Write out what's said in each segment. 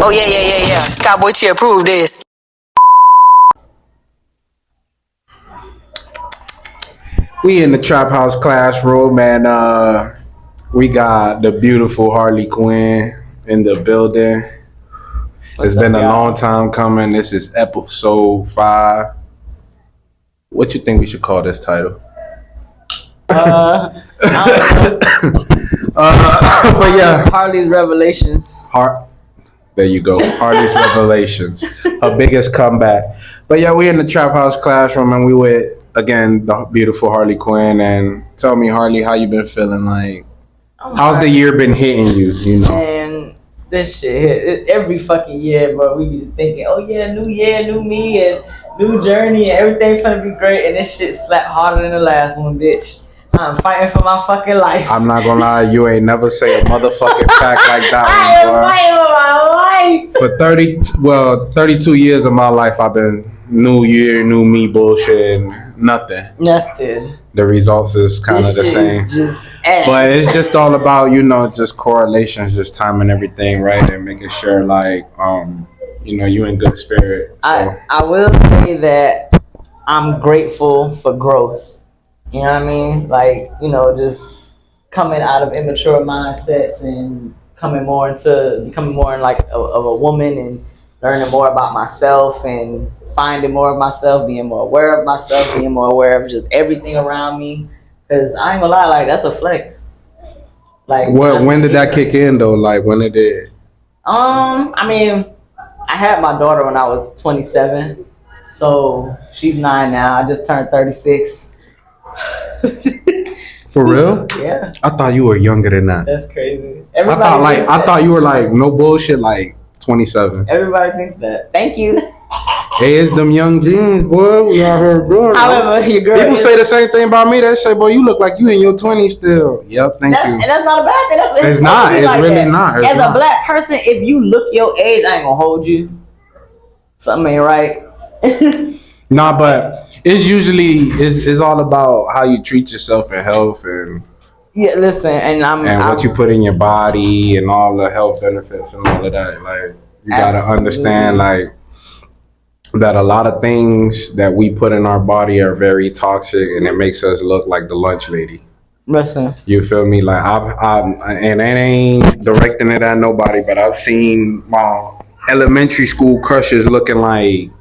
Oh yeah. Skyboy T approved this. We in the Trap House classroom, and we got the beautiful Harley Quinn in the building. It's been a long time coming. This is episode 5. What you think we should call this title? I But yeah, Harley's Revelations. There you go. Harley's Revelations, her biggest comeback. But yeah, we in the Trap House classroom, and we with again the beautiful Harley Quinn. And tell me, Harley, how you been feeling? Like, how's the year been hitting you? You know, And this shit every fucking year, bro. We be thinking, oh yeah, new year, new me, and new journey, and everything's gonna be great. And this shit slapped harder than the last one, bitch. I'm fighting for my fucking life. I'm not gonna lie, you ain't never say a motherfucking fact like that I am one, boy. fighting for my life. For 32 years of my life, I've been new year, new me bullshit, and nothing. The results is kind of the same. But it's just all about, just correlations, just timing everything right and making sure, like, you in good spirit. So. I will say that I'm grateful for growth. You know what I mean? Like, just coming out of immature mindsets and becoming more in like of a woman and learning more about myself and finding more of myself, being more aware of myself, being more aware of just everything around me. Because I ain't gonna lie, like, that's a flex. Like, when did that kick in though? Like, when it did? I mean, I had my daughter when I was 27, so she's 9 now. I just turned 36. For real? Yeah. I thought you were younger than that. That's crazy. I thought you were like no bullshit, like 27. Everybody thinks that. Thank you. Hey, it's them young jeans, boy. We out here growing. However, your girl. People say the same thing about me. They say, "Boy, you look like you in your 20s still." Yep, thank you. And that's not a bad thing. It's not. It's like really that. Not. It's As not. a black person, if you look your age, I ain't gonna hold you. Something ain't right. Nah, but it's usually it's all about how you treat yourself and health and listen, and what you put in your body and all the health benefits and all of that. Like, you gotta understand, like, that a lot of things that we put in our body are very toxic, and it makes us look like the lunch lady. Listen, you feel me? Like, and it ain't directing it at nobody, but I've seen my elementary school crushes looking like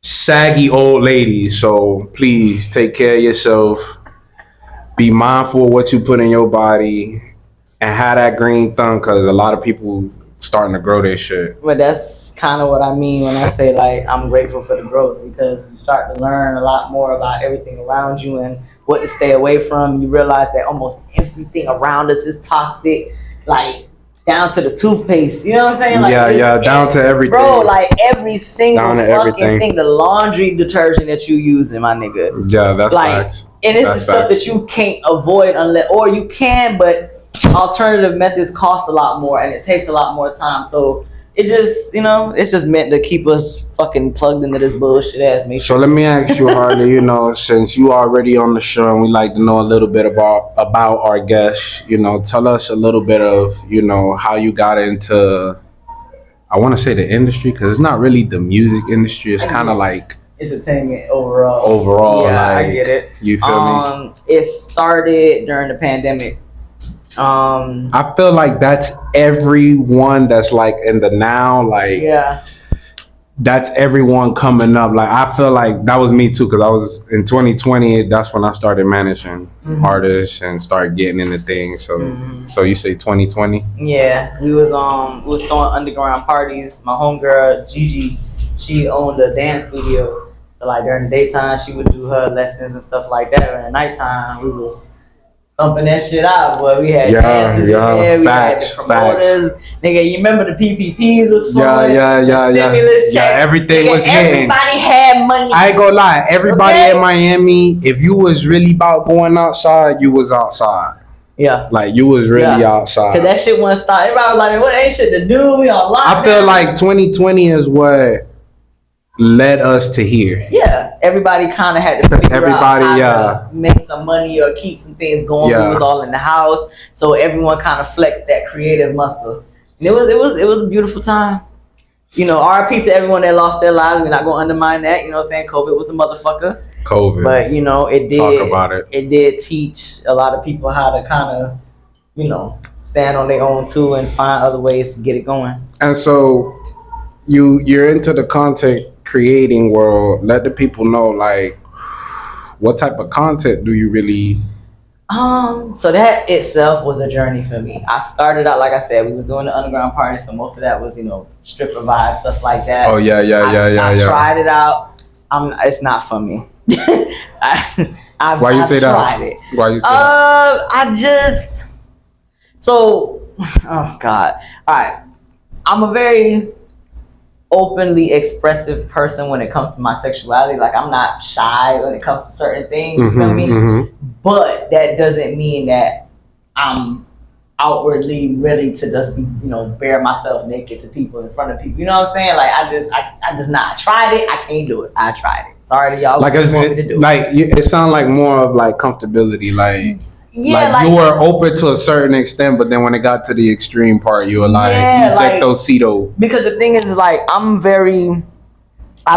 saggy old ladies. So please take care of yourself. Be mindful of what you put in your body, and have that green thumb, because a lot of people starting to grow their shit. But that's kind of what I mean when I say, like, I'm grateful for the growth, because you start to learn a lot more about everything around you and what to stay away from. You realize that almost everything around us is toxic, like down to the toothpaste. You know what I'm saying? Like, down to everything. Bro, like every single fucking thing. The laundry detergent that you using, my nigga. Yeah, that's like, facts. And it's stuff that you can't avoid or you can, but alternative methods cost a lot more and it takes a lot more time. So it just, it's just meant to keep us fucking plugged into this bullshit ass matrix. So let me ask you, Harley, since you already on the show and we like to know a little bit about our guests, tell us a little bit of, how you got into, I want to say the industry, because it's not really the music industry. It's kind of like entertainment overall. Yeah, like, I get it. You feel me? It started during the pandemic. I feel like that's everyone that's like in the now, like, yeah, that's everyone coming up. Like, I feel like that was me too, because I was in 2020. That's when I started managing artists and started getting into things. So, so you say 2020? Yeah, we was throwing underground parties. My homegirl Gigi, she owned a dance studio. So, like, during the daytime, she would do her lessons and stuff like that. And at nighttime, we was thumping that shit out, boy. We had dances in there. We had the promoters. Nigga, you remember the PPPs was fun? Yeah, everything was hitting. Everybody had money. I ain't gonna lie. Everybody in Miami, if you was really about going outside, you was outside. Yeah. Like, you was really outside. Because that shit wasn't stop. Everybody was like, what ain't shit to do? We on lockdown. I feel like 2020 is what led us to here. Yeah, everybody kind of had to figure out how to make some money or keep some things going. We was all in the house, so everyone kind of flexed that creative muscle. it was a beautiful time. You know, RIP to everyone that lost their lives. We're not gonna undermine that. You know what I'm saying? COVID was a motherfucker. COVID. But you know, it did Talk about it. It did teach a lot of people how to kind of, you know, stand on their own too and find other ways to get it going. And so you're into the content creating world. Let the people know, like, what type of content do you really? So that itself was a journey for me. I started out, like I said, we was doing the underground party, so most of that was, you know, stripper vibe, stuff like that. Oh yeah. I tried it out. It's not for me. Why you say that? Tried it. Why you say that? Oh God. All right. I'm a very openly expressive person when it comes to my sexuality. Like, I'm not shy when it comes to certain things. You feel me? Mm-hmm. But that doesn't mean that I'm outwardly ready to just be, you know, bare myself naked to people in front of people. You know what I'm saying? Like, I just not. I tried it. I can't do it. I tried it. Sorry to y'all. Like, it sounds like more of like comfortability. Like, like you were open to a certain extent, but then when it got to the extreme part, you were like, ejectocito. Because the thing is, like, I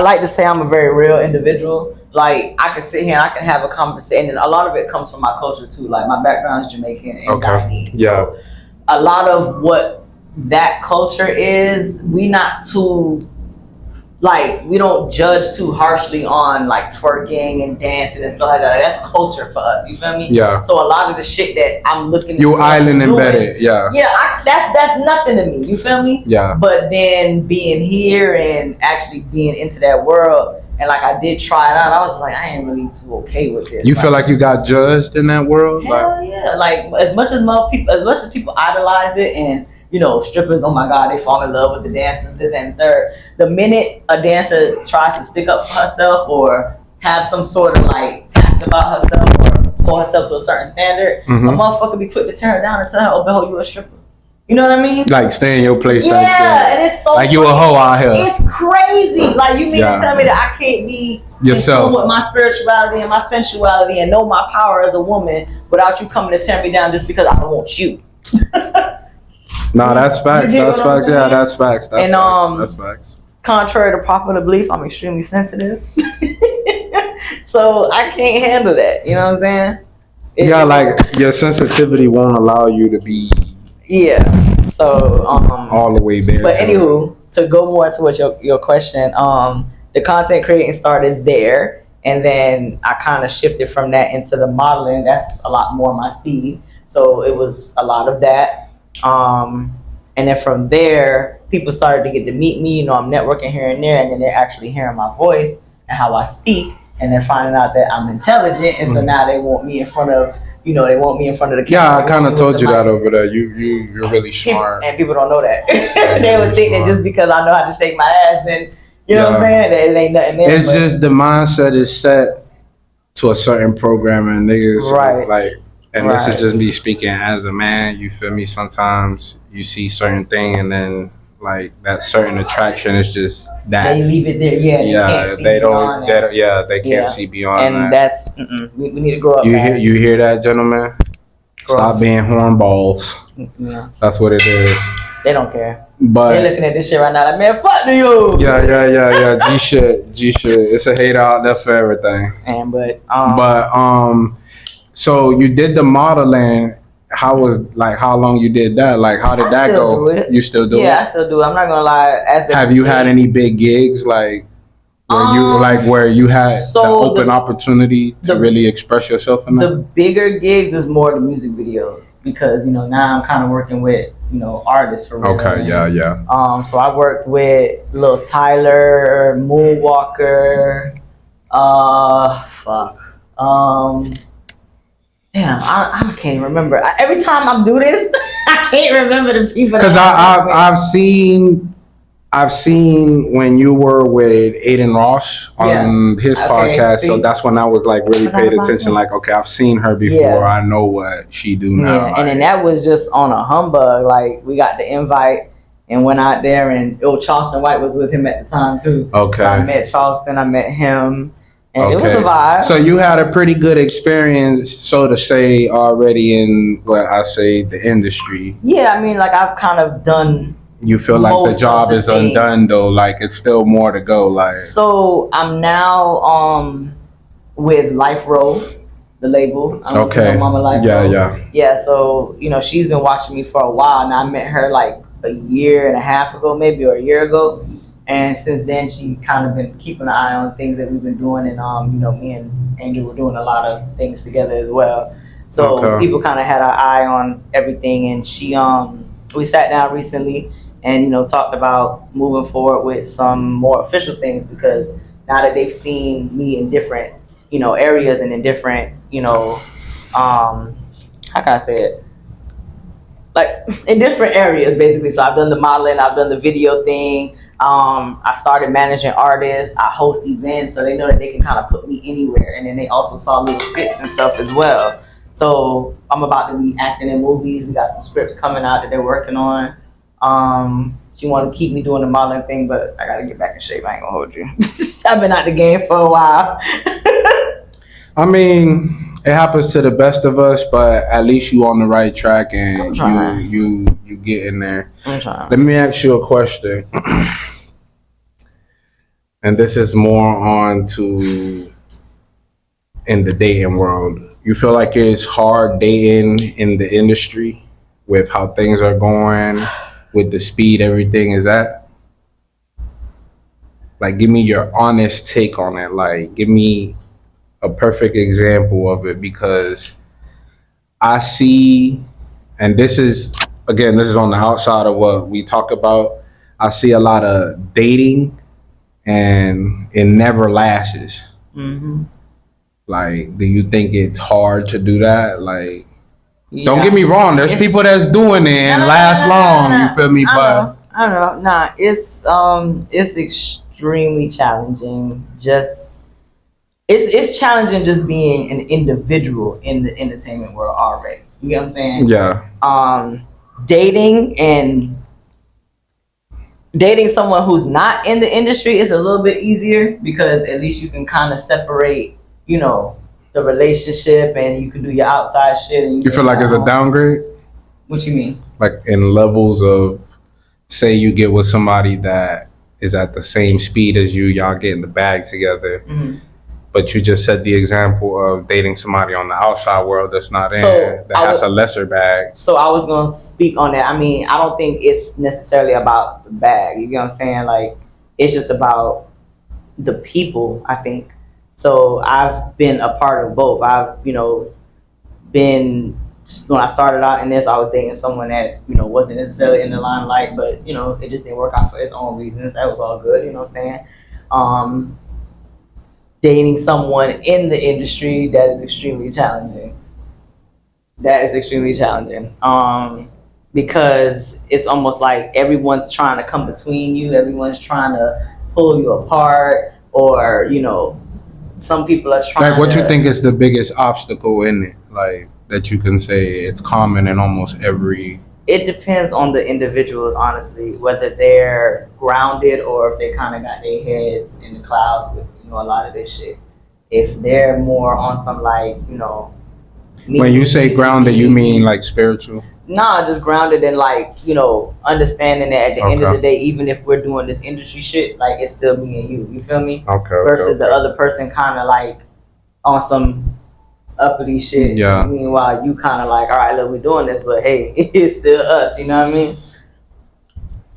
like to say I'm a very real individual. Like, I can sit here and I can have a conversation, and a lot of it comes from my culture too. Like, my background is Jamaican and Guyanese. So a lot of what that culture is, we not too, like, we don't judge too harshly on like twerking and dancing and stuff like that. That's culture for us. You feel me? Yeah. So a lot of the shit that I'm looking, you island embedded. Yeah. That's nothing to me. You feel me? Yeah. But then being here and actually being into that world, and like, I did try it out, I was like, I ain't really too okay with this. You feel like you got judged in that world? Hell yeah. Like, as much as people idolize it, and, you know, strippers, oh my God, they fall in love with the dancers, this and third. The minute a dancer tries to stick up for herself or have some sort of like tact about herself or hold herself to a certain standard, a motherfucker be quick to tear her down and tell her, oh, behold, you a stripper. You know what I mean? Like, stay in your place. Yeah, and it's so like, you a hoe out here. It's crazy. Like, you mean to tell me that I can't be yourself in tune with my spirituality and my sensuality and know my power as a woman without you coming to tear me down just because I don't want you? No, that's facts. That's facts. Yeah, that's facts. That's facts. That's facts. Contrary to popular belief, I'm extremely sensitive. So I can't handle that. You know what I'm saying? Like, your sensitivity won't allow you to be so all the way there. But anywho, to go more into what your question, the content creating started there, and then I kind of shifted from that into the modeling. That's a lot more my speed. So it was a lot of that. And then from there, people started to get to meet me. You know, I'm networking here and there, and then they're actually hearing my voice and how I speak, and they're finding out that I'm intelligent, and so now they want me in front of, you know, they want me in front of the camera. Yeah, I kind of told you that over there. You're really smart. And people don't know that. They would think that just because I know how to shake my ass and, you know what I'm saying, that it ain't nothing there. It's just the mindset is set to a certain program, and niggas like, and this is just me speaking as a man. You feel me? Sometimes you see certain thing, and then like that certain attraction is just that they leave it there. They can't see beyond and that. That's we need to grow up. You hear that, gentlemen? Stop being hornballs. Yeah. That's what it is. They don't care. But they're looking at this shit right now like, man, fuck you. Yeah. G shit. It's a hate out there for everything. So you did the modeling. How long you did that? Like, how did that go? You still do it? Yeah, I still do it. I'm not gonna lie. Have you had any big gigs like where you had the open opportunity to really express yourself in that? The bigger gigs is more the music videos, because, you know, now I'm kind of working with, you know, artists for real. Okay, yeah. So I worked with Lil Tyler, Moonwalker, damn, I can't even remember. Every time I do this, I can't remember the people. Because I've seen when you were with Aiden Ross on his podcast, so that's when I was like really paid attention. Like, okay, I've seen her before. I know what she do now. Yeah. And then that was just on a humbug. Like, we got the invite and went out there, and Charleston White was with him at the time too. Okay. So I met Charleston. I met him. And it was a vibe. So you had a pretty good experience, so to say, already in what I say the industry. Yeah, I mean, like I've kind of done. You feel like the job is undone though, like it's still more to go. Like, so I'm now with Life Row, the label. Okay. Mama Life Yeah, Row. yeah. Yeah, so she's been watching me for a while now. I met her like a year and a half ago, maybe, or a year ago. And since then, she kind of been keeping an eye on things that we've been doing, and me and Angel were doing a lot of things together as well. So people kind of had our eye on everything, and we sat down recently and talked about moving forward with some more official things, because now that they've seen me in different areas and in different how can I say it, like in different areas basically. So I've done the modeling, I've done the video thing. I started managing artists. I host events, so they know that they can kind of put me anywhere. And then they also saw little skits and stuff as well. So I'm about to be acting in movies. We got some scripts coming out that they're working on. She wanted to keep me doing the modeling thing, but I got to get back in shape. I ain't gonna hold you. I've been out the game for a while. I mean, it happens to the best of us, but at least you on the right track and you get in there. I'm trying. Let me ask you a question. And this is more on to in the dating world. You feel like it's hard dating in the industry with how things are going, with the speed everything is at? Like, give me your honest take on it. Like, give me a perfect example of it, because I see, and this is on the outside of what we talk about. I see a lot of dating and it never lasts. Mm-hmm. Like, do you think it's hard to do that? Like, don't get me wrong, there's people that's doing it and last long, you feel me? I don't know. Nah, it's extremely challenging. It's challenging just being an individual in the entertainment world already. You get what I'm saying? Yeah. Dating someone who's not in the industry is a little bit easier, because at least you can kind of separate, the relationship, and you can do your outside shit. And you feel like it's a downgrade? What you mean? Like in levels of, say you get with somebody that is at the same speed as you, y'all get in the bag together. Mm-hmm. But you just said the example of dating somebody on the outside world that's not that has a lesser bag. So I was going to speak on that. I mean, I don't think it's necessarily about the bag. You get what I'm saying? Like, it's just about the people, I think. So I've been a part of both. I've, been, when I started out in this, I was dating someone that, wasn't necessarily in the limelight, but, it just didn't work out for its own reasons. That was all good, you know what I'm saying? Dating someone in the industry, that is extremely challenging. Because it's almost like everyone's trying to come between you. Everyone's trying to pull you apart, or some people are trying. Like, what you think is the biggest obstacle in it? Like, that you can say it's common in almost every. It depends on the individuals, honestly, whether they're grounded or if they kind of got their heads in the clouds with a lot of this shit. If they're more on some like when you say grounded, you mean like spiritual? Nah, just grounded in like understanding that at the end of the day, even if we're doing this industry shit, like it's still me and you. You feel me? Versus the other person kind of like on some uppity shit. Yeah. Meanwhile, you kind of like, all right, look, we're doing this, but hey, it's still us. You know what I mean?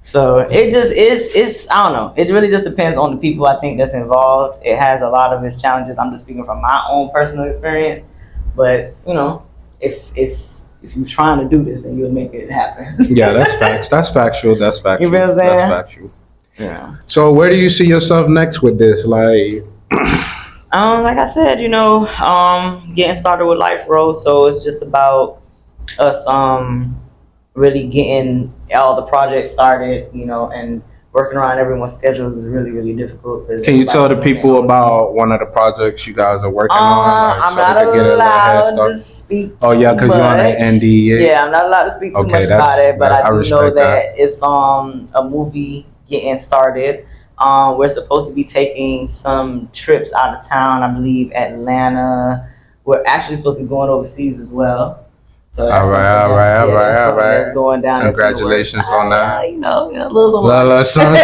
So it just it's I don't know. It really just depends on the people, I think, that's involved. It has a lot of its challenges. I'm just speaking from my own personal experience. But if you're trying to do this, then you'll make it happen. Yeah, that's facts. That's factual. You know what I'm saying? That's factual. Yeah. So where do you see yourself next with this? Like like I said, getting started with Life Road. So it's just about us really getting all the projects started, and working around everyone's schedules is really, really difficult. Can you tell the people about one of the projects you guys are working on? Like, I'm not allowed to speak too much. Because you're on an NDA? Yeah, I'm not allowed to speak too much about it, but I do know that it's a movie getting started. We're supposed to be taking some trips out of town. I believe Atlanta. We're actually supposed to be going overseas as well. So that's something that's going down. Congratulations on that. You know, a little something. You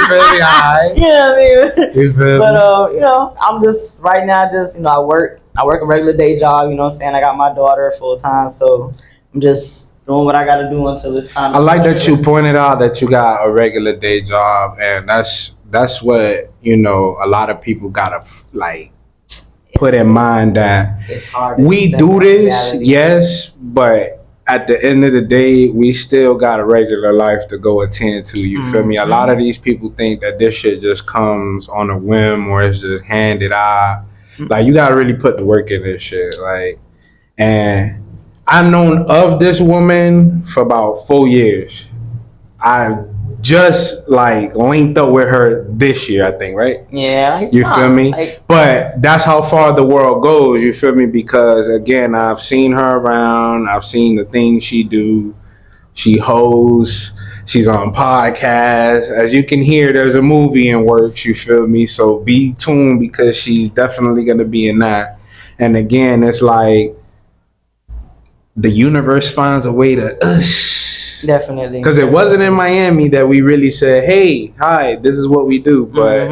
feel me? Yeah, I mean, You feel but you know, I'm just right now. Just you know, I work a regular day job. You know what I'm saying? I got my daughter full time, so I'm just doing what I got to do until it's time. I like that you pointed out that you got a regular day job, and that's what, you know, a lot of people gotta like put in mind, that it's hard. We do this, reality. yes, but at the end of the day, we still got a regular life to go attend to. You feel me? A lot of these people think that this shit just comes on a whim or it's just handed out. Like, you gotta really put the work in this shit. Like, and I've known of this woman for about 4 years. I just like linked up with her this year, I think, right? Yeah. You feel me? But that's how far the world goes, you feel me? Because again, I've seen her around, I've seen the things she do. She hosts, she's on podcasts. As you can hear, there's a movie in works, you feel me? So be tuned, because she's definitely gonna be in that. And again, it's like the universe finds a way to definitely, because it wasn't in Miami that we really said, hey, hi, this is what we do, but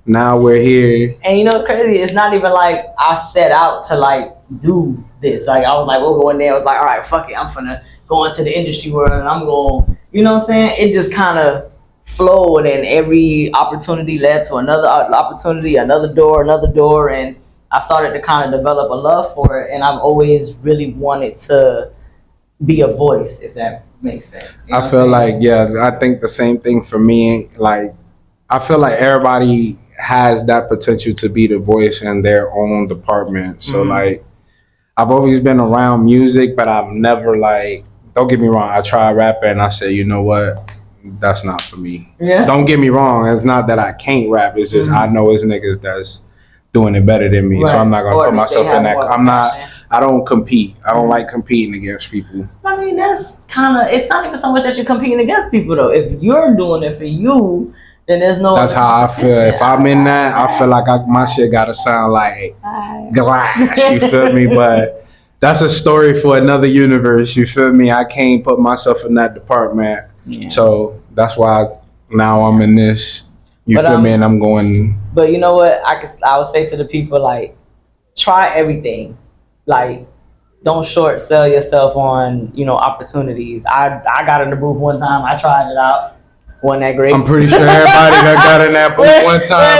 now we're here. And you know what's crazy? It's not even like I set out to like do this. Like, I was like, we'll go in there. I was like, all right, fuck it, I'm finna go into the industry world and I'm going, you know what I'm saying? It just kind of flowed, and every opportunity led to another opportunity, another door, and I started to kind of develop a love for it. And I've always really wanted to be a voice, if that makes sense. You know I feel like, yeah, I think the same thing for me. Like, I feel like everybody has that potential to be the voice in their own department. So like, I've always been around music, but I've never, like, don't get me wrong, I try rapping and I say, you know what, that's not for me. Yeah. Don't get me wrong, it's not that I can't rap, it's just I know it's niggas that's doing it better than me. Right. So I'm not gonna put myself in that. I don't compete. I don't like competing against people. I mean, that's kind of, it's not even so much that you're competing against people though. If you're doing it for you, then there's no. That's how I feel. If I'm in that, I feel like my shit gotta sound like glass. You feel me? But that's a story for another universe. You feel me? I can't put myself in that department. Yeah. So that's why now I'm in this. You feel me? And I'm going. But you know what? I would say to the people, like, try everything. Like, don't short sell yourself on, you know, opportunities. I got in the booth one time. I tried it out. Wasn't that great? I'm pretty sure everybody that got in that booth one time.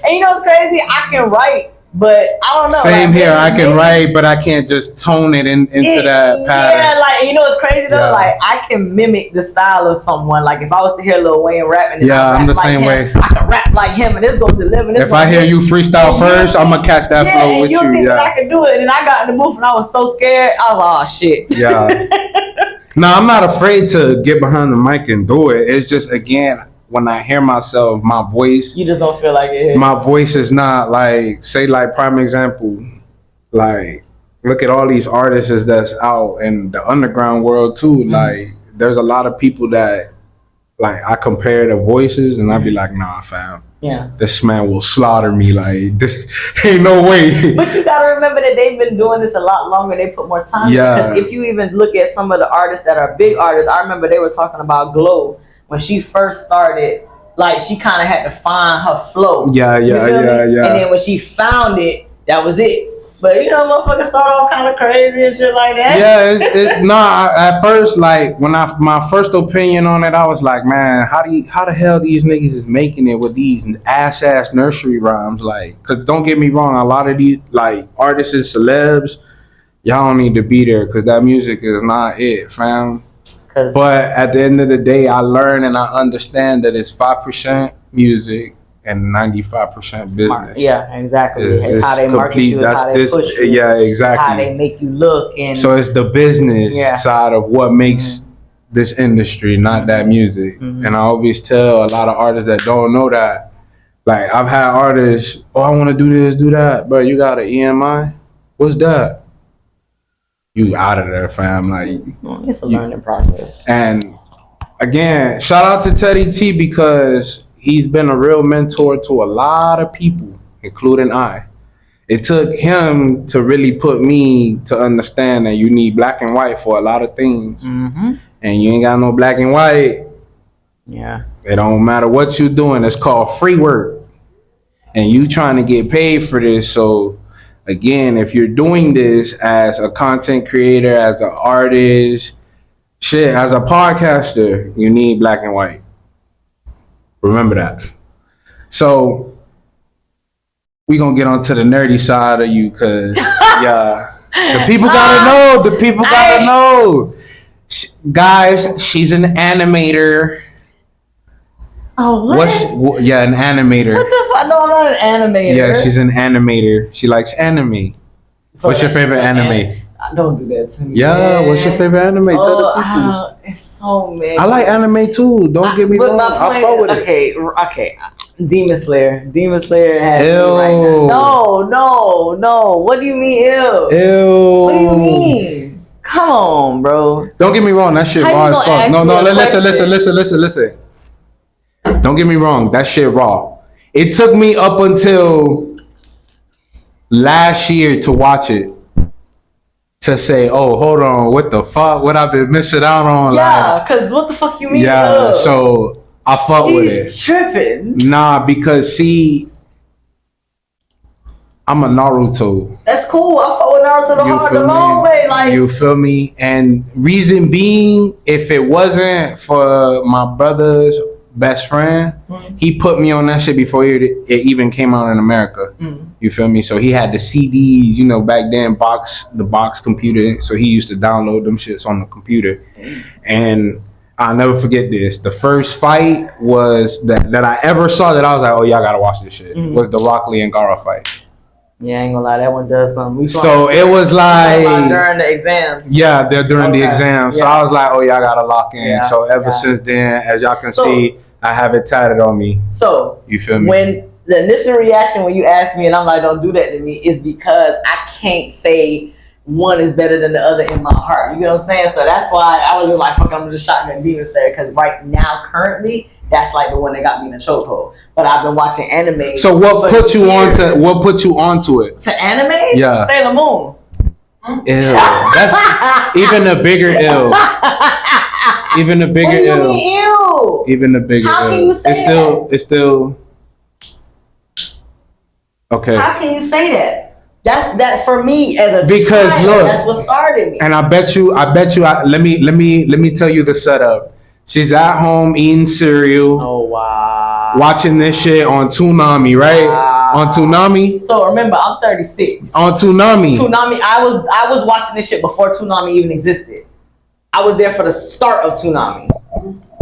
And you know what's crazy? I can write, but I don't know. Same like, here. I can write, but I can't just tone it into that pattern. Yeah, like, you know what's crazy though? Yeah. Like, I can mimic the style of someone. Like, if I was to hear Lil Wayne rapping, I'm the same way. I can rap like him, and it's gonna deliver. If I hear you freestyle first, I'm gonna catch that flow with you. Think that I can do it, and then I got in the booth, and I was so scared. I was like, oh shit. Yeah. No, I'm not afraid to get behind the mic and do it. It's just, again, when I hear myself, my voice, you just don't feel like it. My voice is not like, say, like, prime example, like, look at all these artists that's out in the underground world too. Like, there's a lot of people that, like, I compare the voices and I be like, nah, fam. Yeah. This man will slaughter me. Like, this ain't no way. But you gotta remember that they've been doing this a lot longer. They put more time. Yeah. Because if you even look at some of the artists that are big artists, I remember they were talking about Glow. When she first started, like, she kind of had to find her flow. Yeah. And then when she found it, that was it. But, you know, motherfuckers start all kind of crazy and shit like that. Yeah, at first, like, when my first opinion on it, I was like, man, how the hell these niggas is making it with these ass nursery rhymes? Like, because don't get me wrong, a lot of these, like, artists and celebs, y'all don't need to be there because that music is not it, fam. But at the end of the day, I learn and I understand that it's 5% music and 95% business. Yeah, exactly. It's how they market you, it's how they push you. Yeah, exactly. It's how they make you look. And so it's the business side of what makes this industry, not that music. And I always tell a lot of artists that don't know that. Like, I've had artists, I want to do this, do that, but you got an EMI? What's that? You out of there, fam. Like, it's a learning process. And again, shout out to Teddy T because he's been a real mentor to a lot of people, including I. It took him to really put me to understand that you need black and white for a lot of things. Mm-hmm. And you ain't got no black and white. Yeah. It don't matter what you're doing. It's called free work. And you trying to get paid for this. So again, if you're doing this as a content creator, as an artist, shit, as a podcaster, you need black and white. Remember that. So we gonna get onto the nerdy side of you, cause yeah, the people gotta know. The people gotta know. Guys, she's an animator. Oh, what? Yeah, an animator. What the fuck? No, I'm not an animator. Yeah, she's an animator. She likes anime. So what's your favorite anime? Don't do that to me. Yeah, man. what's your favorite anime? Tell the people. It's so many. I like anime too. Don't get me wrong. I fuck with it. Okay. Demon Slayer. Demon Slayer has Ew. me right now. No. What do you mean, ew? Ew. What do you mean? Come on, bro. Don't get me wrong. That shit How raw you as gonna fuck. ask No, me a listen. Don't get me wrong. That shit raw. It took me up until last year to watch it. To say, oh, hold on, what the fuck? What I've been missing out on? Yeah, because what the fuck you mean? Yeah, so I fuck with it. He's tripping. Nah, because see, I'm a Naruto. That's cool. I fuck with Naruto the long way. Like, you feel me? And reason being, if it wasn't for my brother's best friend, he put me on that shit before it even came out in America. You feel me? So he had the CDs, you know, back then, the box computer. So he used to download them shits on the computer. And I'll never forget this. The first fight was that I ever saw that I was like, oh, y'all gotta watch this shit. Was the Rock Lee and Gara fight. Yeah, I ain't gonna lie, that one does something. So it was like during the exams. Yeah, they're during the exams. So Yeah. I was like, oh, y'all gotta lock in. Yeah. So ever since then, as y'all can see, I have it tatted on me. So you feel me? When the initial reaction when you ask me and I'm like, don't do that to me, is because I can't say one is better than the other in my heart. You know what I'm saying? So that's why I was just like, fuck, I'm gonna just shotgun Demon Slayer, because right now, currently, that's like the one that got me in a chokehold. But I've been watching anime. So what put you onto it? To anime? Yeah. Sailor Moon. Ew. That's even a bigger ill. Even a bigger what do you ill. mean, ew? Even a bigger How ill. can you say It's still okay. How can you say that? That's that for me as a because child, look, that's what started me. And I bet you. Let me tell you the setup. She's at home eating cereal. Oh wow. Watching this shit on Toonami, right? Wow. On Toonami. So remember, I'm 36. On Toonami. I was watching this shit before Toonami even existed. I was there for the start of Toonami.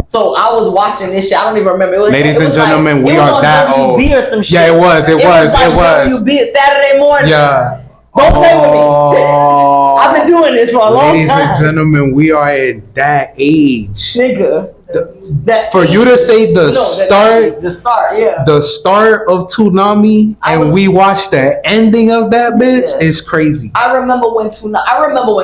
So I was watching this shit. I don't even remember. Ladies and gentlemen, we are that old. Or some shit. Yeah, it was. Like WB Saturday morning. Yeah. Don't play with me. I've been doing this for a long time. Ladies and gentlemen, we are at that age. Nigga. For you to say the start, yeah. The start of Toonami, and we watched the ending of that bitch is crazy. I remember when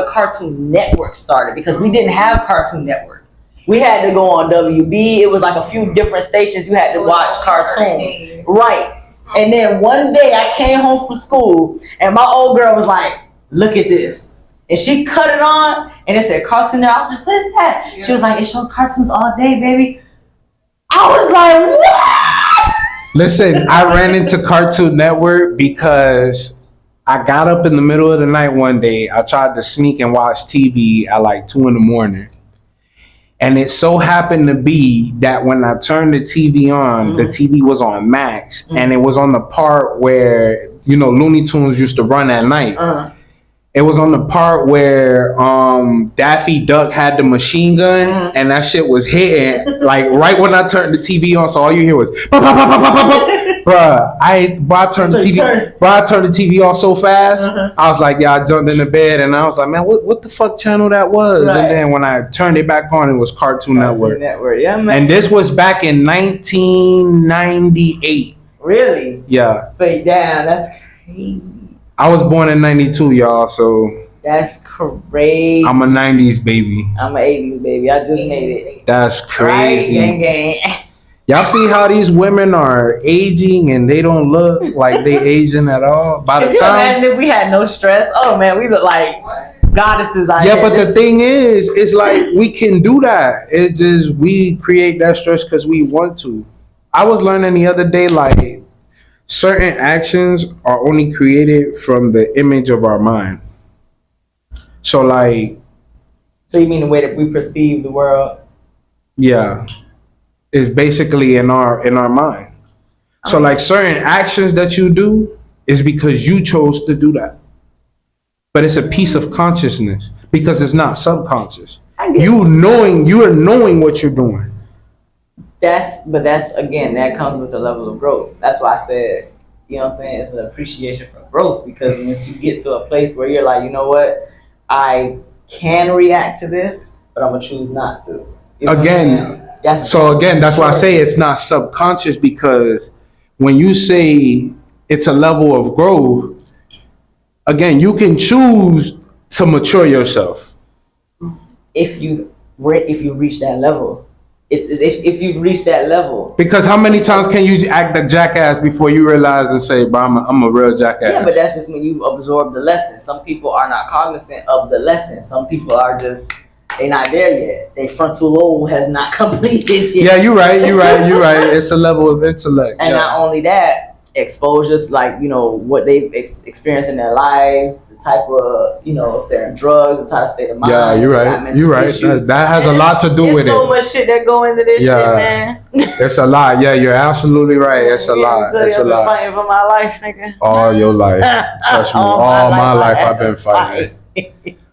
Cartoon Network started, because we didn't have Cartoon Network. We had to go on WB. It was like a few different stations you had to watch cartoons. Right. And then one day I came home from school and my old girl was like, look at this. And she cut it on and it said Cartoon Network. I was like, what is that? Yeah. She was like, it shows cartoons all day, baby. I was like, what? Listen, I ran into Cartoon Network because I got up in the middle of the night one day. I tried to sneak and watch TV at like 2 a.m. And it so happened to be that when I turned the TV on, the TV was on max, and it was on the part where, you know, Looney Tunes used to run at night. It was on the part where Daffy Duck had the machine gun, and that shit was hitting like right when I turned the TV on. So all you hear was, bah, bah, bah, bah, bah, bah, bah. Bruh, I turned the TV off so fast. I was like, yeah, I jumped into bed and I was like, man, what the fuck channel that was? Right. And then when I turned it back on, it was Cartoon Network. Yeah, man. And this was back in 1998. Really? Yeah. But damn, that's crazy. I was born in 92, y'all, so. That's crazy. crazy. I'm a 90s baby. I'm an 80s baby. I just made it. That's crazy. Right? Gang, gang. Y'all see how these women are aging and they don't look like they aging at all? By the Could you time, imagine if we had no stress? Oh man, we look like goddesses out yeah, here. but the thing is, it's like we can do that. It's just we create that stress because we want to. I was learning the other day, like certain actions are only created from the image of our mind. So like, So you mean the way that we perceive the world? yeah, it's basically in our mind. So like certain actions that you do is because you chose to do that. But it's a piece of consciousness because it's not subconscious. You are knowing what you're doing. That's again, that comes with a level of growth. That's why I said, you know what I'm saying, it's an appreciation for growth, because once you get to a place where you're like, you know what, I can react to this, but I'm gonna choose not to. You know Again, that's why I say it's not subconscious, because when you say it's a level of growth, again, you can choose to mature yourself. If you reach that level. It's if you've reached that level. Because how many times can you act a jackass before you realize and say, "Bro, I'm a real jackass"? Yeah, but that's just when you absorb the lesson. Some people are not cognizant of the lesson. Some people are just, they're not there yet. Their frontal lobe has not completed yet. Yeah, you're right. It's a level of intellect. And not only that, exposure to, like, you know, what they've experienced in their lives, the type of, you know, if they're in drugs, the type of state of mind. Yeah, you're right. That has a lot to do with it. There's so much shit that go into this shit, man. It's a lot. Yeah, you're absolutely right. It's a lot. It's a lot. I've been fighting for my life, nigga. All your life. Trust me. All my life I've been fighting.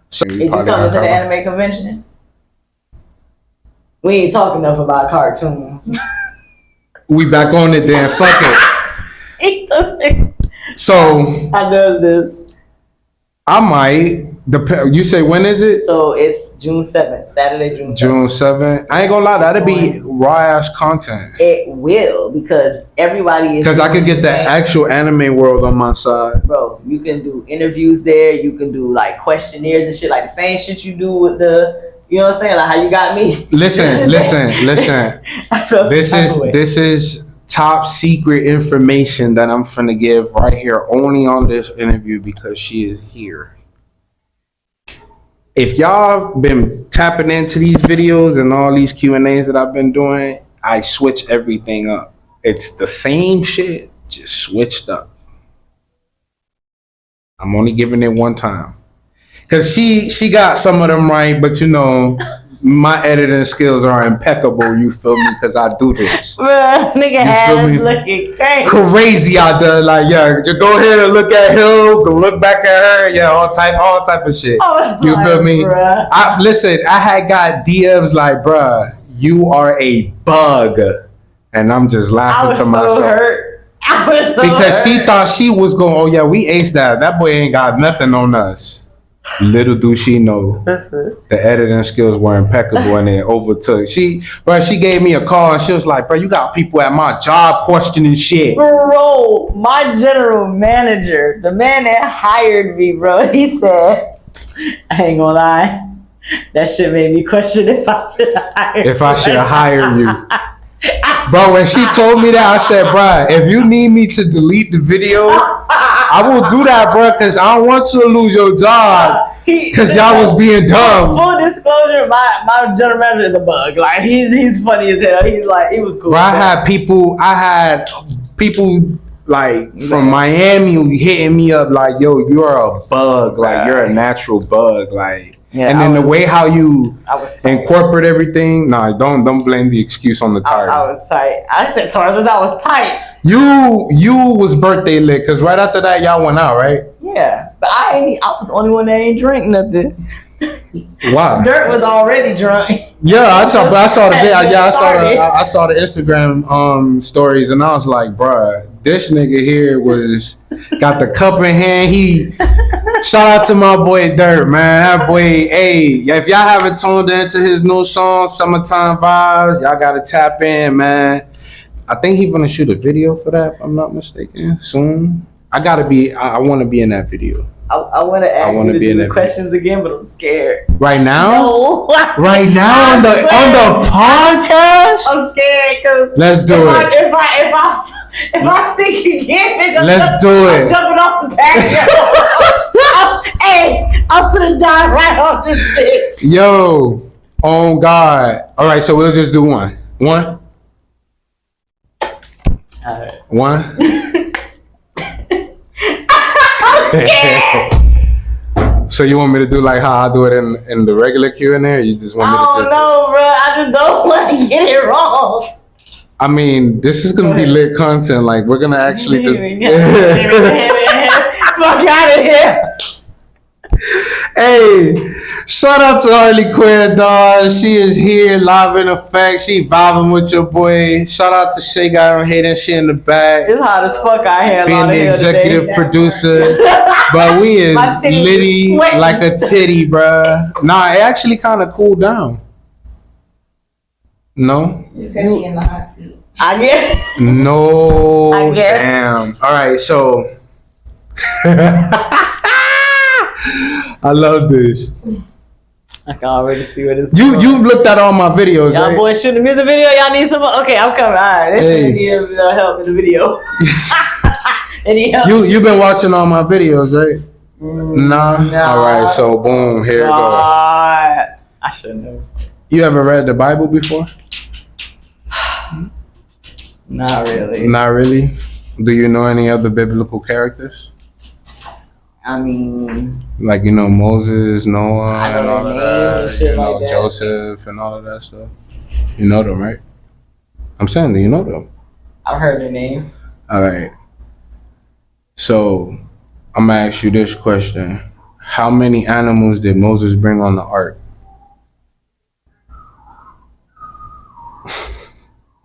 So Did you come to the anime convention? We ain't talking enough about cartoons. We back on it then. Fuck it. So how does this? I might. You say when is it? So it's June 7th, Saturday, June 7th. June 7th. I ain't gonna lie, that'll be raw ass content. It will, because everybody is. Because I could get the actual anime world on my side. Bro, you can do interviews there. You can do like questionnaires and shit, like the same shit you do with the. You know what I'm saying? Like how you got me. Listen. This is top secret information that I'm finna give right here, only on this interview, because she is here. If y'all been tapping into these videos and all these Q&As that I've been doing, I switch everything up. It's the same shit, just switched up. I'm only giving it one time. Cause she got some of them right, but you know, my editing skills are impeccable, you feel me? Because I do this. Bruh, nigga ass looking crazy out there. Like, yeah, just go ahead and look at him, go look back at her, yeah, all type of shit. You feel me? Listen, I had got DMs like, bruh, you are a bug. And I'm just laughing to myself. Hurt. Because she thought she was going, oh yeah, we aced that. That boy ain't got nothing on us. Little do she know, the editing skills were impeccable and they overtook. She gave me a call and she was like, bro, you got people at my job questioning shit. Bro, my general manager, the man that hired me, bro, he said, I ain't gonna lie, that shit made me question if I should hire you. Bro, when she told me that, I said, bro, if you need me to delete the video, I will do that, bro, because I don't want you to lose your job because y'all was being dumb. Full disclosure, my general manager is a bug. Like, he's funny as hell. He's like, he was cool. Bro, I had people like from Miami hitting me up like, yo, you're a bug. Like, you're a natural bug. Like, yeah, and then the way how you incorporate everything, nah, don't blame the excuse on the tire. I was tight. I said Taurus, I was tight. You was birthday lit, because right after that y'all went out, right? Yeah, but I was the only one that ain't drink nothing. Why? Dirt was already drunk. Yeah, I saw the Instagram stories, and I was like, bruh, this nigga here got the cup in hand. He shout out to my boy Dirt, man. That boy, hey, if y'all haven't tuned into his new song, Summertime Vibes, y'all gotta tap in, man. I think he's gonna shoot a video for that, if I'm not mistaken, soon. I want to be in that video. I want to ask you to be in do the that questions again, but I'm scared. Right now? No. Right now on the podcast? I'm scared because Let's do it. If I sink again, bitch, Let's do it. I'm jumping off the patio. Hey, I'm gonna die right off this bitch. Yo, oh God. All right, so we'll just do one. One? All right. One? So you want me to do like how I do it in the regular Q&A, or you just want me to just... No, bro. I just don't want to get it wrong. I mean, this is gonna be lit content. Like we're gonna actually do. Fuck out of here. Hey, shout out to Harley Quinn, dog. She is here, live in effect. She vibing with your boy. Shout out to Shay Guy on hating shit in the back. It's hot as fuck out here. Being the executive producer, but we is litty like a titty, bruh. Nah, it actually kind of cooled down. No. Because she in the hot seat. I get. No. I get. Damn. All right, so. I love this. I can already see what this. You've looked at all my videos, y'all right? boys shooting a music video. Y'all need some. Okay, I'm coming. All right, this need help in the video. Any help? You've been watching all my videos, right? Nah. All right, so boom, here it goes. I shouldn't have. You ever read the Bible before? Not really. Not really. Do you know any other biblical characters? I mean, like Moses, Noah, and all of that. Shit like that. Joseph and all of that stuff. You know them, right? I'm saying that you know them. I've heard their names. All right. So I'm gonna ask you this question: how many animals did Moses bring on the ark?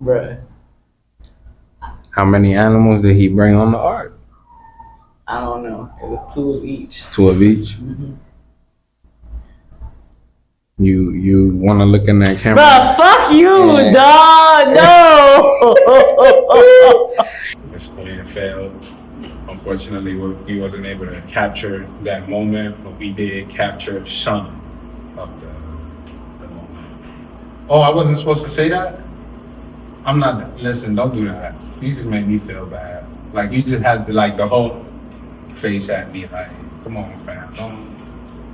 Bruh. How many animals did he bring on the ark? I don't know. It was 2 of each. 2 of each? Mm-hmm. You want to look in that camera? Bruh, fuck you, dog. No. This plan failed. Unfortunately, we wasn't able to capture that moment, but we did capture some of the moment. Oh, I wasn't supposed to say that? I'm not. Listen, don't do that. You just made me feel bad. Like you just had to the whole face at me like, come on, fam. Don't.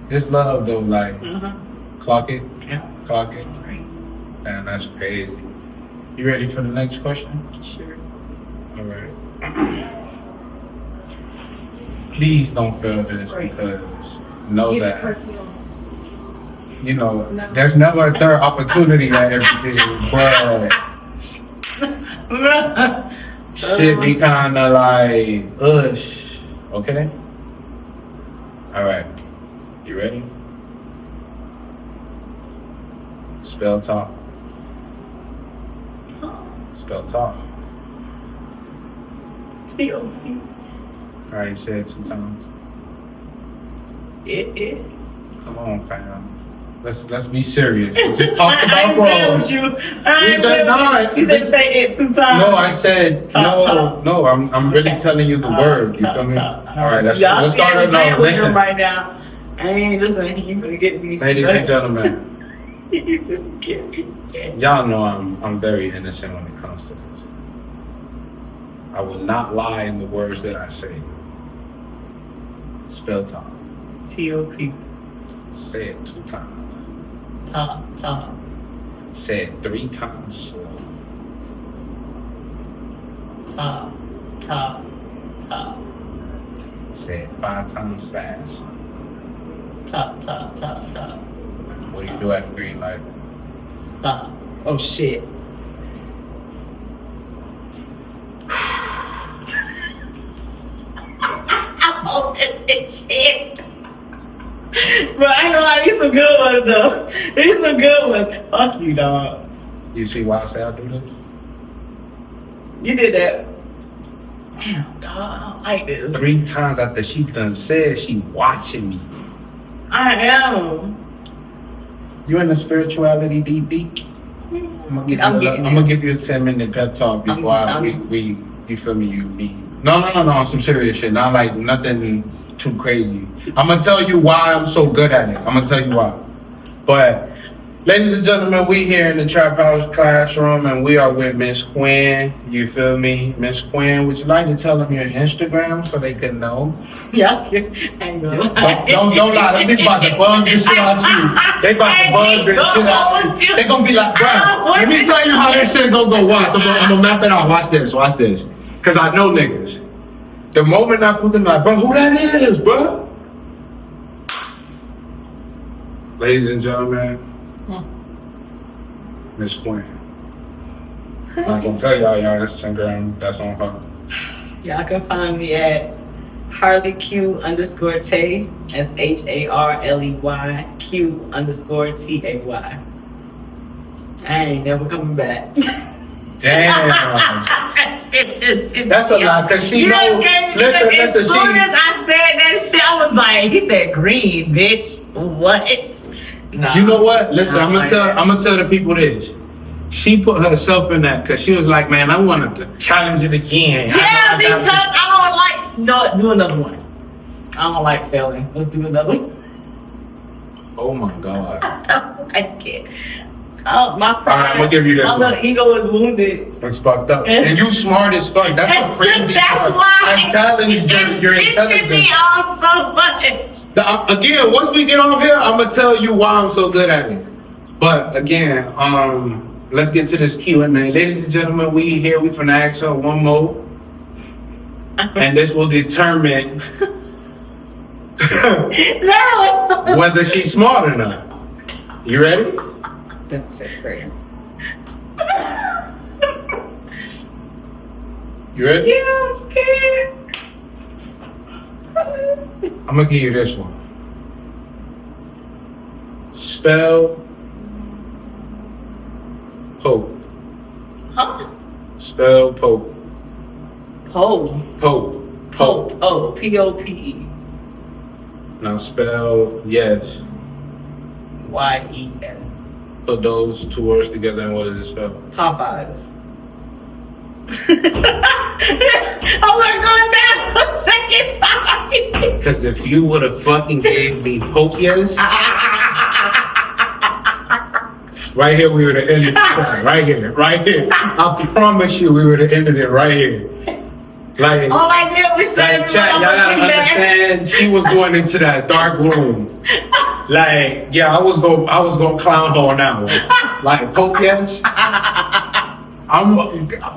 It's love though. Like, clock it. Yeah. Clock it. Man, that's crazy. You ready for the next question? Sure. All right. Please don't feel this because know that there's never a third opportunity at everything, but shit be kind of like ush. Okay. All right. You ready? Spell top. Spell top. T.O.P. All right, say it 2 times. Come on, fam. Let's be serious. We just talked about bros. You said say it 2 times. No, I said top. no. I'm really telling you the word. You feel me? All right, let's start it now. Listen. Right now. I ain't listening. You finna get me. Ladies and gentlemen, You finna get me. y'all know I'm very innocent when it comes to this. I will not lie in the words that I say. Spell top. T.O.P. Say it 2 times. Top. Say it 3 times slow. Top. Say it 5 times fast. Top. What do you do at the green light? Stop. Oh shit. Oh, this shit. Bro, I ain't gonna lie, these some good ones though. These some good ones. Fuck you, dog. You see why I say I do this? You did that. Damn, dog, I don't like this. 3 times after she done said she watching me. I am. You in the spirituality deep? I'm gonna give you a 10-minute pep talk before we you feel me, you mean. No, on some serious shit. Not like nothing too crazy. I'm gonna tell you why I'm so good at it. I'm gonna tell you why. But ladies and gentlemen, we here in the Trap House classroom, and we are with Miss Quinn. You feel me, Miss Quinn? Would you like to tell them your Instagram so they can know? Yeah, ain't gonna lie. Don't lie. They about to bug this shit out you. They about to bug this shit out you. They gonna be like, bro, let me tell you how this shit gonna go. Watch. I'm gonna map it out. Watch this. Watch this. Cause I know niggas. The moment I put them like, bro, who that is, bro? Ladies and gentlemen, Miss Quinn. I'm not gonna tell y'all Instagram. That's on her. Y'all can find me at Harley Q_Tay. That's HARLEY Q_TAY. I ain't never coming back. Damn. That's a lot, cause she knows. Listen, as soon as I said that shit, I was like, he said green, bitch. What? Nah, you know what? Listen, I'm gonna tell the people this. She put herself in that because she was like, man, I wanted to challenge it again. Yeah, because I don't like. No, do another one. I don't like failing. Let's do another one. Oh my god. I don't like it. Oh, my pride. Alright, I'm gonna give you this my one. little ego is wounded. It's fucked up. And you smart as fuck. That's the crazy That's part. why I challenged your intelligence. me off so much. Again, once we get on here, I'm gonna tell you why I'm so good at it. But again, let's get to this Q&A. Ladies and gentlemen, we here. We finna ask her one more, and this will determine No. whether she's smart or not. You ready? That's fifth grade. You ready? Yeah, I'm scared. I'm gonna give you this one. Spell Pope. Huh? Spell Pope. Pope. Pope. Pope. Oh, POPE. Now spell yes. YES. Put those two words together and what does it spell? Popeyes. I'm like going down a second time. Because if you would have fucking gave me Pope yes, right here we would have ended it. Right here. I promise you we would have ended it right here. Like, all I did was like chat, y'all gotta understand. She was going into that dark room. Like, yeah, I was gonna clown her on that one. Like, Pope yes. I'm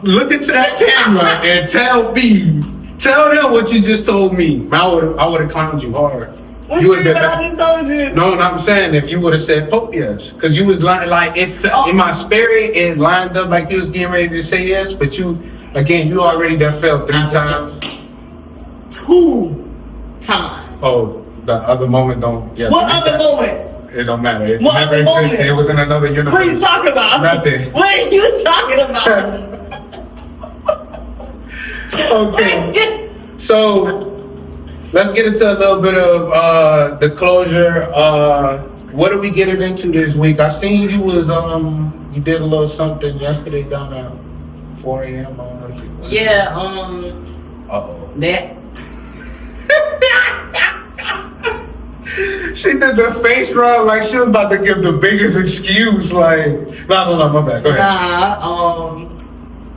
look into that camera and tell them what you just told me. I would have clowned you hard. What You would have I just told you? No, I'm saying if you would have said Pope yes, because you was like in my spirit it lined up like you was getting ready to say yes, but you already done failed 3 times. 2 times. Oh, the other moment don't. Yeah. What other moment? It don't matter. It What never other existed. moment? It was in another universe. What are you talking about? Nothing. What are you talking about? Okay. So let's get into a little bit of the closure. What are we getting into this week? I seen you was you did a little something yesterday down at 4 a.m. Yeah, Uh-oh. that. She did the face run like she was about to give the biggest excuse. Like, no, my bad. Go ahead. Nah,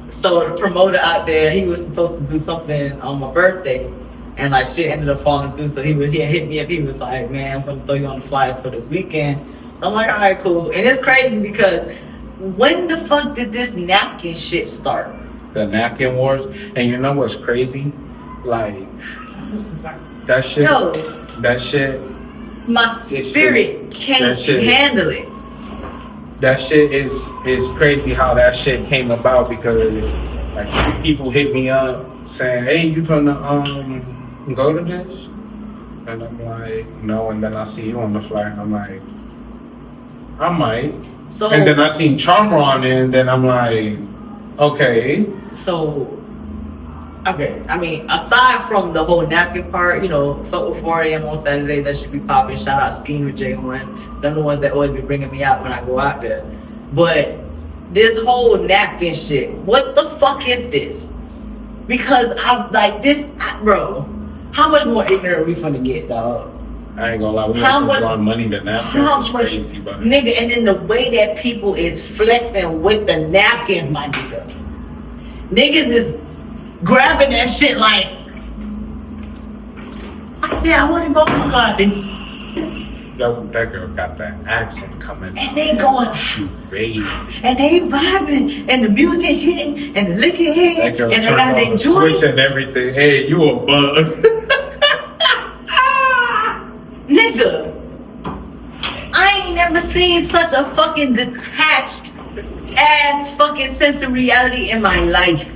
so the promoter out there, he was supposed to do something on my birthday, and like shit ended up falling through. So he hit me up. He was like, "Man, I'm gonna throw you on the flyer for this weekend." So I'm like, "All right, cool." And it's crazy because when the fuck did this napkin shit start? The napkin wars, and you know what's crazy? Like that shit. Yo, That shit. my spirit can't that shit. handle it. That shit is crazy how that shit came about because like people hit me up saying, "Hey, you gonna go to this?" And I'm like, "No." And then I see you on the flyer, and I'm like, "I might." So And then I seen Charmer on it, and then I'm like, "Okay." Okay, I mean, aside from the whole napkin part, you know, fuck with 4 a.m. on Saturday, that should be popping. Shout out Scheme with J1. They're the ones that always be bringing me out when I go out there. But this whole napkin shit, what the fuck is this? Because I'm like this, bro. How much more ignorant we finna get, dog? I ain't gonna lie, we How have much- to draw money to napkins. How It's much, crazy, but nigga? And then the way that people is flexing with the napkins, my nigga. Niggas is grabbing that shit like. I said I want to go about this. that girl got that accent coming. And they going, crazy. and they vibing, and the music hitting, and the liquor hitting, That girl and they turned got on their the joints. switch and everything. Hey, you a bug? Nigga, I ain't never seen such a fucking detached ass fucking sense of reality in my life.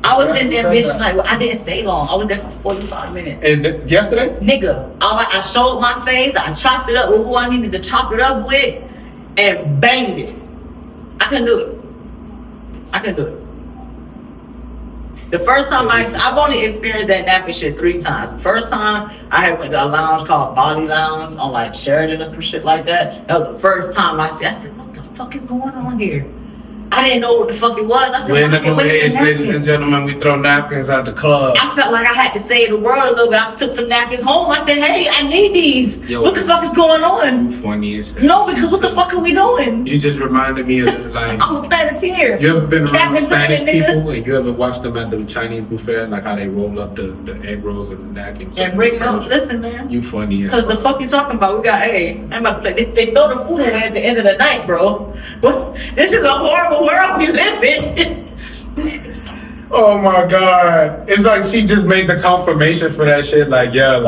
I was in there, bitch, like, well, I didn't stay long. I was there for 45 minutes. And yesterday? Nigga, I showed my face, I chopped it up with who I needed to chop it up with, and banged it. I couldn't do it. The first time I've only experienced that napping shit 3 times. First time I had went to a lounge called Body Lounge on like Sheridan or some shit like that. That was the first time I said, what the fuck is going on here? I didn't know what the fuck it was. I said, We're in the new what is age, the ladies and napkins? gentlemen. We throw napkins at the club. I felt like I had to save the world a little bit. I took some napkins home. I said, hey, I need these. Yo, what the fuck is going on? Funny as hell. No, because what the fuck are we doing? You just reminded me of like. I'm a planeteer. You ever been around Captain Spanish Planet, nigga. people and you ever watched them at the Chinese buffet, like how they roll up the egg rolls and the napkins? And bring them up. Listen, man. You funny as Because the fuck you talking about? We got, hey, I'm about to play. They throw the food away at the end of the night, bro. What? This is a horrible world we live in. Oh my god. It's like she just made the confirmation for that shit. Like, yeah,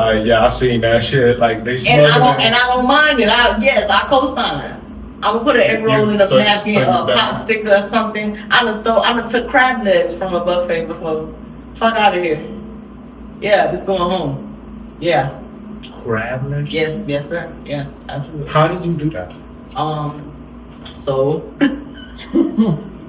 I seen that shit. Like they And smoking I don't mind it. I co-sign. I'm gonna put an egg roll in a napkin, a pot sticker or something. I done took crab legs from a buffet before. Fuck out of here. Yeah, this going home. Yeah. crab legs? Yes, sir. Yeah, absolutely. How did you do that? So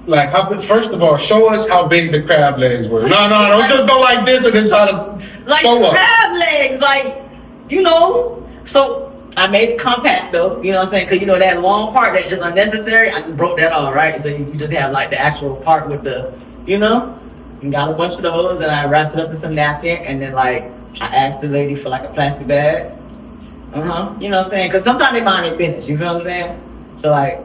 Like, first of all, show us how big the crab legs were. No, don't just go like this and then try to like show us. crab legs, like, you know. So I made it compact though, you know what I'm saying? Cause you know that long part that is unnecessary, I just broke that off, right? So you just have like the actual part with the, you know, and got a bunch of those and I wrapped it up in some napkin and then like I asked the lady for like a plastic bag. You know what I'm saying? Cause sometimes they mind their business, you feel what I'm saying? So like,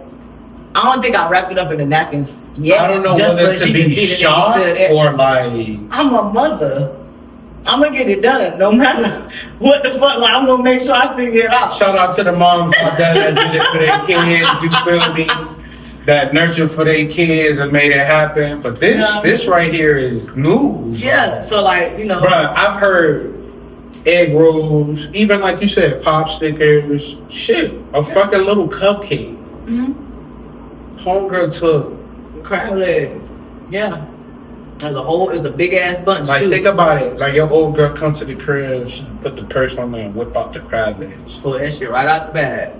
I don't think I wrapped it up in the napkins yet. I don't know just whether so to she can be see that shocked it's still there. or like. I'm a mother. I'm gonna get it done, no matter what the fuck. Like, I'm gonna make sure I figure it out. Shout out to the moms out there that did it for their kids. You feel me? That nurtured for their kids and made it happen. But this right here is news. Yeah. Bro. So like, you know. Bruh, I've heard egg rolls, even like you said, pop stickers, shit, a fucking little cupcake. Mm-hmm. Homegirl took. Crab legs. Yeah. There's a whole. It's a big ass bunch Like, too. think about it. Like, your old girl comes to the crib, she put the purse on there and whip out the crab legs. Pull that shit right out the bag.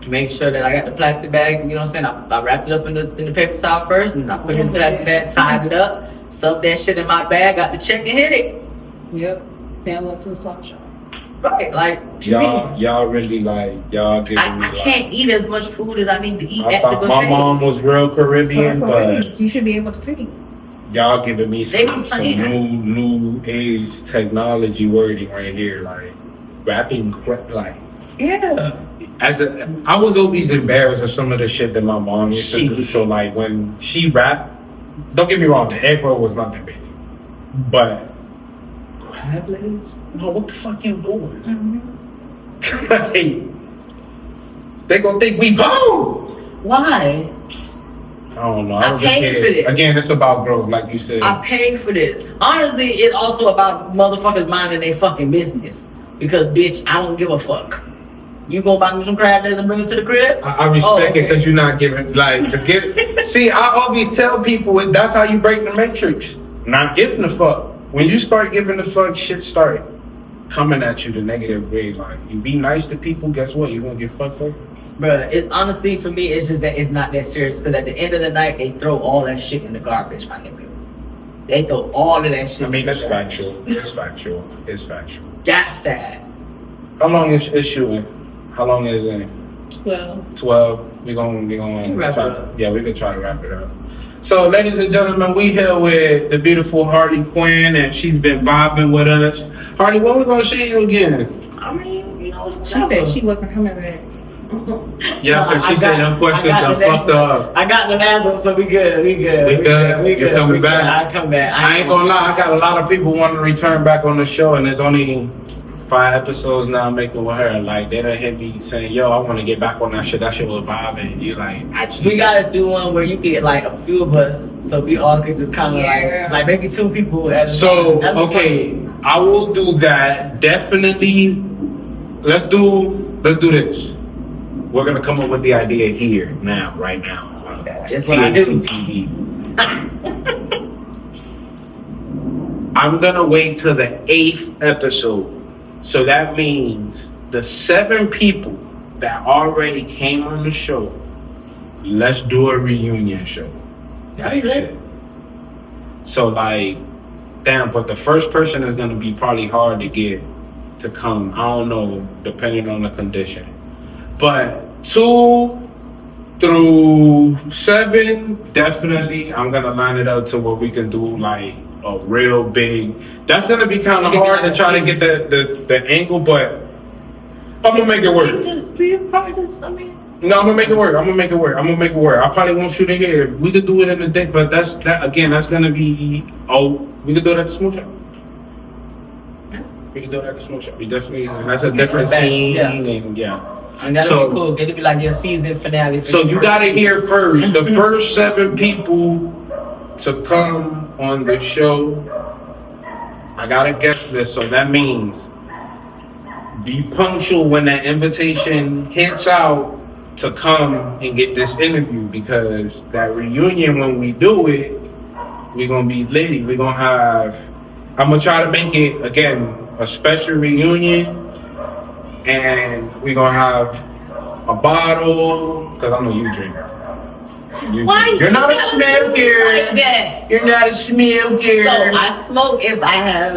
Make sure that I got the plastic bag. You know what I'm saying? I wrapped it up in the paper towel first, and I put it in the plastic bag, tied it up, stuffed that shit in my bag, got the check and hit it. Yep. Download some soft shop. Right, like to me, Y'all really like, y'all giving me I like. can't eat as much food as I need to eat I at the thought buffet. my mom was real Caribbean, So but you should be able to feed. y'all giving me They some be playing. new age technology wording right here, like rapping like. Yeah. I was always embarrassed of some of the shit that my mom used to do. So like when she rapped, don't get me wrong, the egg roll was nothing big, but crab legs? No, what the fuck you doing? Like, they gonna think we bold. Why? I don't know. I was a paid kid. for this. Again, it's about growth, like you said. I paid for this. Honestly, it's also about motherfuckers minding their fucking business. Because bitch, I don't give a fuck. You gonna buy me some crab legs and bring it to the crib? I respect it because you're not giving like the gift. See, I always tell people that's how you break the matrix. Not giving a fuck. When you start giving a fuck, shit start coming at you the negative way. Like you be nice to people, guess what? You gonna get fucked up. Bruh, it honestly for me it's just that it's not that serious because at the end of the night they throw all that shit in the garbage, my nigga. They throw all of that shit. I mean, in the that's garbage. factual. It's factual. It's factual. That's sad. How long is shooting? How long is it? 12. 12. We gonna wrap it try. up. Yeah, we can try to wrap it up. So, ladies and gentlemen, we here with the beautiful Harley Quinn, and she's been vibing with us. Harley, when we gonna see you again? I mean, you know, she said she wasn't coming back. Yeah, because she said them questions done fucked her up. I got the last one, so we good. We good. You coming back? I come back. I ain't gonna lie, I got a lot of people wanting to return back on the show, and there's only 5 episodes now making with her. Like, they done hit me saying, yo, I want to get back on that shit. That shit was vibing. You like, actually. We gotta do one where you get like a few of us, so we all could just kind of like maybe 2 people at a time. So, okay, I will do that. Definitely. Let's do this. We're gonna come up with the idea here, now, right now. That's what I do. T.H.C. TV. I'm gonna wait till the 8th episode. So that means the 7 people that already came on the show, let's do a reunion show. Type shit. So like, damn, but the first person is gonna be probably hard to get to come. I don't know, depending on the condition. But 2 through 7, definitely, I'm gonna line it up to where we can do like a real big. That's gonna be kind of hard to try to get the angle, but I'm gonna make it work. Just be a part of this. I mean, No, I'm gonna make it work. I probably won't shoot it here. We could do it in the day, but that's gonna be. Oh, we could do it at the Smooth Shop. We could do it at the Smooth Shop. We definitely. And that's a different scene, and yeah. And that'll be cool. It'll be like your season finale. So you gotta hear first. The first 7 people to come on the show, I gotta guess this. So that means be punctual when that invitation hits out to come and get this interview, because that reunion, when we do it, we're gonna be litty. We're gonna have. I'm gonna try to make it again a special reunion. And we're gonna have a bottle, because I know you drink. You're not a smoker. Like You're not a smoker. So I smoke if I have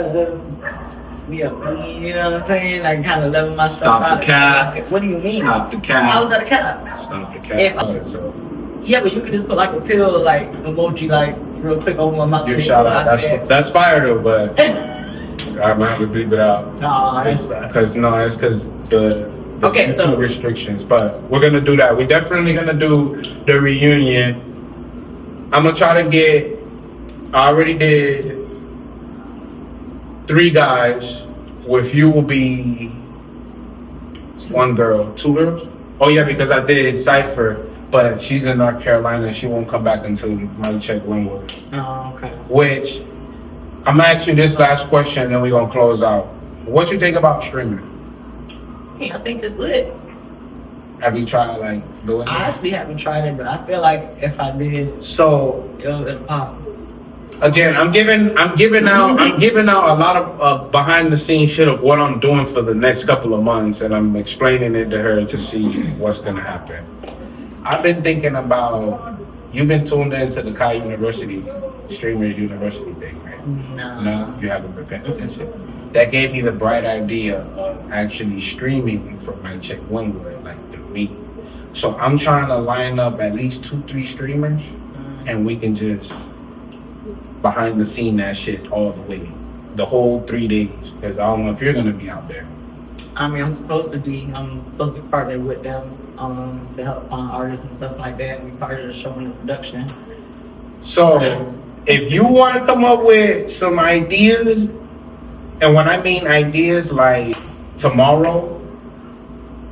you know what I'm saying? Like kind of level my stuff out. Stop the cap. What do you mean? Stop the cap. How is that a cap? Stop the cap. Yeah, but you could just put like a pill, like emoji, like real quick over my mouth. You shout out. That's fire though, but I'm gonna have to bleep it out. It's because the YouTube restrictions. But we're gonna do that. We're definitely gonna do the reunion. I'm gonna try to get. I already did 3 guys. With you will be 1 girl, 2 girls. Oh yeah, because I did Cypher, but she's in North Carolina. She won't come back until my check Winwood. Oh, okay. Which I'm gonna ask you this last question, and then we're gonna close out. What you think about streaming? Hey, I think it's lit. Have you tried like doing it? I actually haven't tried it, but I feel like if I did, So it'll pop. again, I'm giving out a lot of behind the scenes shit of what I'm doing for the next couple of months, and I'm explaining it to her to see what's gonna happen. I've been thinking about. You've been tuned into the Kai University Streamers University thing, right? No, you haven't been paying attention. That gave me the bright idea of actually streaming from my chick Winwood, like through me. So I'm trying to line up at least 2-3 streamers, and we can just behind the scene that shit all the way, the whole 3 days. Because I don't know if you're gonna be out there. I mean, I'm supposed to be partnered with them to help find artists and stuff like that, and be part of the show and the production. So if you want to come up with some ideas, and when I mean ideas, like tomorrow,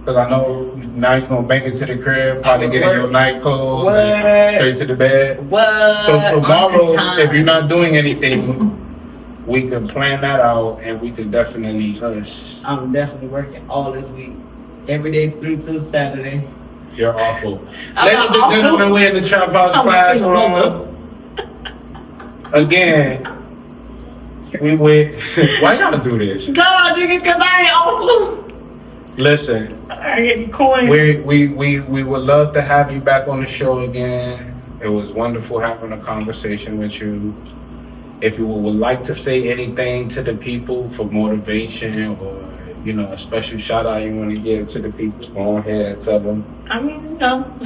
because I know now you're gonna bang it to the crib, probably get in your night clothes and straight to the bed. What? So tomorrow, if you're not doing anything, we can plan that out, and we can definitely. I'm definitely working all this week, every day through to Saturday. You're awful. Ladies and gentlemen, we're in the Trap House classroom. Again, we went. Why y'all do this? God, nigga, because I ain't awful. Listen, I get coins. we would love to have you back on the show again. It was wonderful having a conversation with you. If you would like to say anything to the people for motivation or a special shout out you want to give to the people, go ahead and tell them. I mean,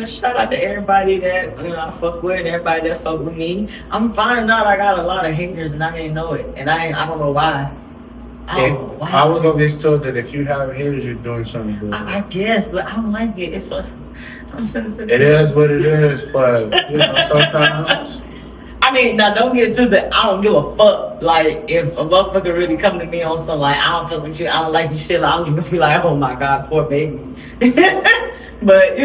shout out to everybody that I fuck with, everybody that fuck with me. I'm finding out I got a lot of haters and I didn't know it, and I don't know why. I was always told that if you have haters, you're doing something good. I guess, but I don't like it. I'm sensitive. It is what it is, but sometimes. I mean, now don't get it twisted. I don't give a fuck. Like, if a motherfucker really come to me on something like, I don't fuck with you, I don't like your shit, I'm just gonna be like, oh my god, poor baby. But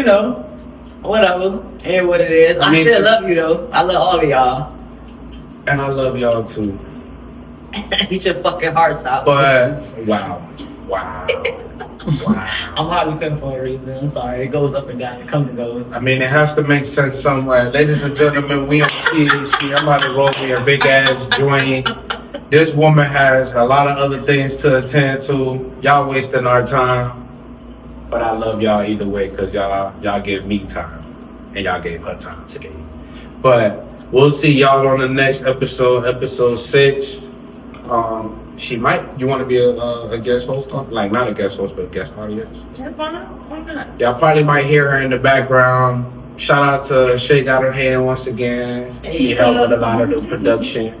whatever. Ain't what it is. I still love you though. I love all of y'all. And I love y'all too. Eat your fucking hearts out. But bitches. wow. I'm Harley cooking for a reason. I'm sorry. It goes up and down. It comes and goes. I mean, it has to make sense somewhere. Ladies and gentlemen, we on T.H.C. I'm about to roll me a big ass joint. This woman has a lot of other things to attend to. Y'all wasting our time. But I love y'all either way because y'all give me time. And y'all gave her time today. But we'll see y'all on the next episode, episode 6. You want to be a guest host? Like, not a guest host, but a guest audience? Yeah, why not? Y'all probably might hear her in the background. Shout out to Shay got her hand once again. She helped with a lot of the production.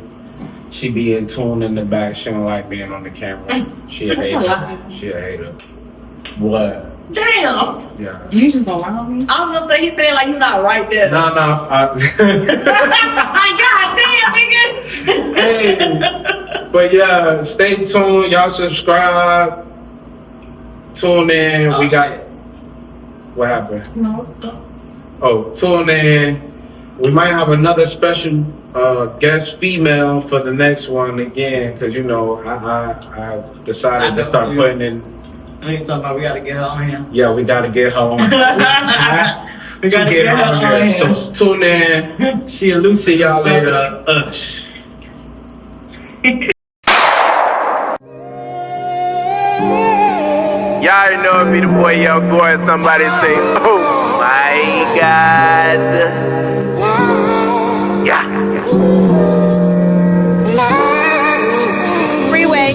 She be in tune in the back. She don't like being on the camera. She a hater. What? Damn. Yeah. You just gonna lie on me? I was gonna say, he's saying like you're not right there. No. God damn, nigga. Hey. But yeah, stay tuned. Y'all subscribe. Tune in. Oh, we got. shit. What happened? No. Tune in. We might have another special guest female for the next one again, because I decided to start putting in. I ain't talking about we gotta get her on here. Yeah, we gotta get her on. We gotta get her on here. So tune in. She elusive. See y'all later. Y'all already know it be the boy Young Gore. Somebody say, oh my God. Yeah. Freeway.